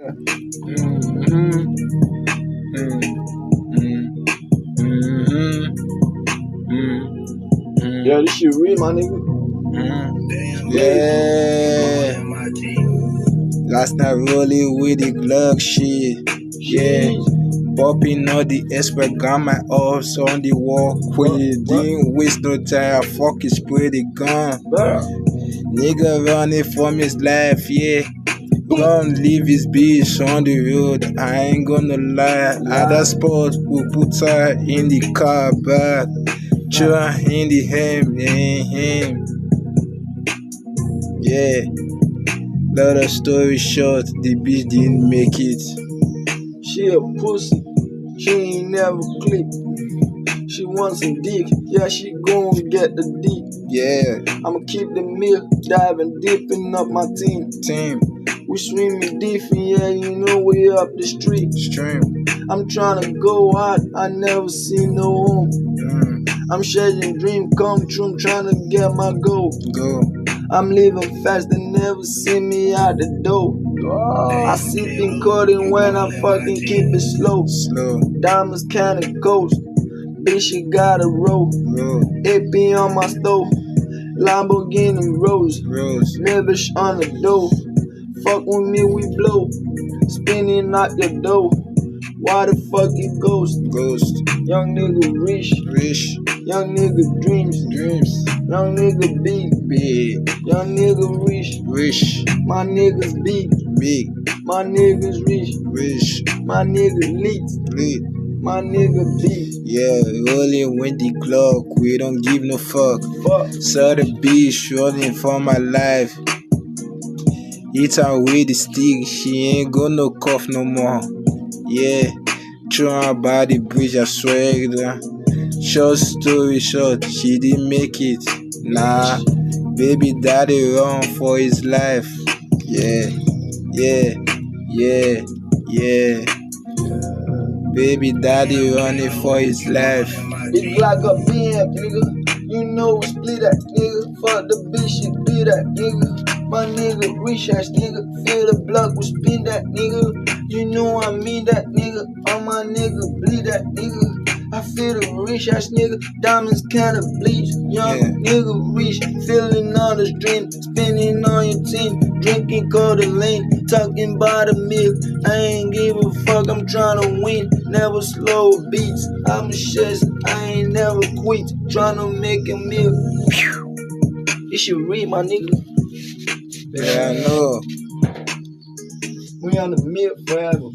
Mhm. Yeah, this shit real, my nigga. Yeah. Last night rolling with the Glock shit. Yeah. Popping all the expert, got my ops on the walkway. Didn't waste no time, fucking spray the gun. Nigga running from his life, yeah. Gonna leave his bitch on the road, I ain't gonna lie. Other sports will put her in the car back. Try in the ham, yeah. Lot of story short, the bitch didn't make it. She a pussy, she ain't never click. She wants some dick, yeah, she gon' get the dick. Yeah, I'ma keep the milk, diving, dipping up my team. We swimming deep, yeah, you know we up the street. Stream. I'm tryna go out, I never see no home. I'm shedding dream come true, I'm tryna get my goal. Go. I'm living fast, they never see me out the door. I sit in coding when I fucking keep it slow. Diamonds kinda ghost, bitch she got a roll. AP on my stove, Lamborghini Rose. Lavish on the dough. Fuck with me, we blow. Spinning out the dough. Why the fuck it ghost? Young nigga rich. Young nigga dreams. Young nigga big. Young nigga rich. My niggas big. My niggas rich. My nigga lit. My nigga big. Yeah, rolling with the Glock, we don't give no fuck. Saw the bitch running for my life. Hit her with the stick, she ain't got no cough no more. Yeah, throw her by the bridge, I swear. Short story short, she didn't make it. Nah, baby daddy run for his life. Yeah. Baby daddy running for his life. Big Glock up BM, nigga. You know we split that, nigga. Fuck the bitch, she be that, nigga. My nigga, rich ass nigga. Feel the block, we spin that, nigga. You know I mean that, nigga. All my nigga, bleed that, nigga. I feel the rich ass nigga. Diamonds kinda bleach. Young nigga rich. Feeling all the dream. Spinning on your team. Drinking codeine. Talking by the milk. I ain't give a fuck, I'm tryna win. Never slow beats. I'm a chest, I ain't never quit. Tryna make a meal. You should read, my nigga. Yeah, I know. We on the milk forever.